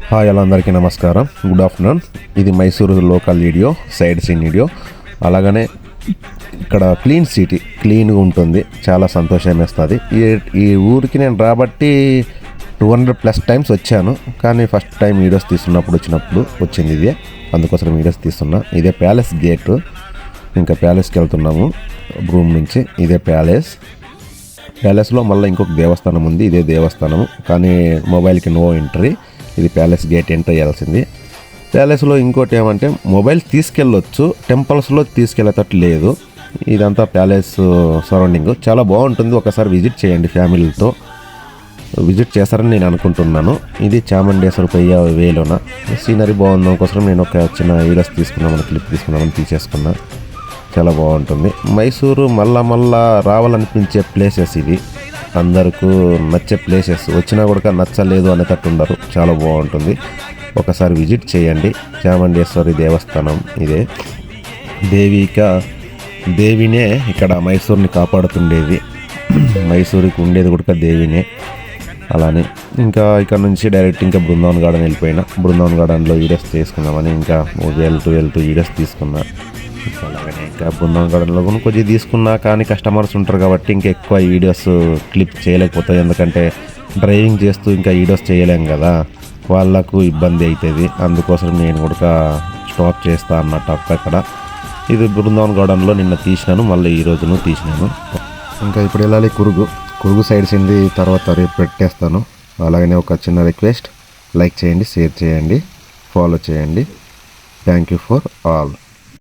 Hi అందరికీ నమస్కారం, good afternoon. ఇది Mysuru local video, side scene video. అలాగనే ఇక్కడ క్లీన్ సిటీ, క్లీన్గా ఉంటుంది, చాలా సంతోషం వేస్తుంది. ఈ ఊరికి నేను రాబట్టి 200+ టైమ్స్ వచ్చాను, కానీ ఫస్ట్ టైం వీడియోస్ వచ్చినప్పుడు వచ్చింది ఇదే, అందుకోసం వీడియోస్ తీస్తున్నా. ఇదే ప్యాలెస్ గేటు, ఇంకా ప్యాలెస్కి వెళ్తున్నాము రూమ్ నుంచి. ఇదే ప్యాలెస్లో మళ్ళీ ఇంకొక దేవస్థానం ఉంది, ఇదే దేవస్థానము, కానీ మొబైల్కి నో ఎంట్రీ. ఇది ప్యాలెస్ గేట్ ఎంటర్ అయ్యాల్సింది. ప్యాలెస్లో ఇంకోటి ఏమంటే మొబైల్ తీసుకెళ్ళొచ్చు, టెంపుల్స్లో తీసుకెళ్ళేటట్టు లేదు. ఇదంతా ప్యాలెస్ సరౌండింగ్ చాలా బాగుంటుంది, ఒకసారి విజిట్ చేయండి, ఫ్యామిలీతో విజిట్ చేస్తారని నేను అనుకుంటున్నాను. ఇది చాముండేశ్వరి పయ్య వేలోన సీనరీ బాగుంది, అందుకోసం నేను ఒక చిన్న వీడియోస్ క్లిప్ తీసుకున్నామని తీసేసుకున్నా. చాలా బాగుంటుంది మైసూరు. మళ్ళా రావాలనిపించే ప్లేసెస్ ఇవి, అందరికీ నచ్చే ప్లేసెస్. వచ్చినా కూడా నచ్చలేదు అనేటట్టు ఉండరు, చాలా బాగుంటుంది, ఒకసారి విజిట్ చేయండి. చాముండేశ్వరి దేవస్థానం ఇదే. దేవినే ఇక్కడ మైసూరుని కాపాడుతుండేది, మైసూరుకి ఉండేది కూడా దేవినే. అలానే ఇంకా ఇక్కడ నుంచి డైరెక్ట్ ఇంకా బృందావన్ గార్డెన్ వెళ్ళిపోయినా. బృందావన్ గార్డెన్లో వీడియోస్ తీసుకుందామని ఇంకా వెళ్తూ వీడియోస్ తీసుకున్నా. అలాగనే ఇంకా బృందావన్ గార్డెన్లో కూడా కొంచెం తీసుకున్నా, కానీ కస్టమర్స్ ఉంటారు కాబట్టి ఇంకా ఎక్కువ వీడియోస్ క్లిప్ చేయలేకపోతాయి, ఎందుకంటే డ్రైవింగ్ చేస్తూ ఇంకా వీడియోస్ చేయలేం కదా, వాళ్ళకు ఇబ్బంది అవుతుంది. అందుకోసం నేను కూడా స్టాప్ చేస్తా అన్నట్టు అక్కడ. ఇది బృందావన్ గార్డెన్లో నిన్న తీసినాను, మళ్ళీ ఈ రోజును తీసినాను. ఇంకా ఇప్పుడు వెళ్ళాలి కురుగు సైడ్ సింది, తర్వాత రేపు పెట్టేస్తాను. అలాగనే ఒక చిన్న రిక్వెస్ట్, లైక్ చేయండి, షేర్ చేయండి, ఫాలో చేయండి. Thank you for all.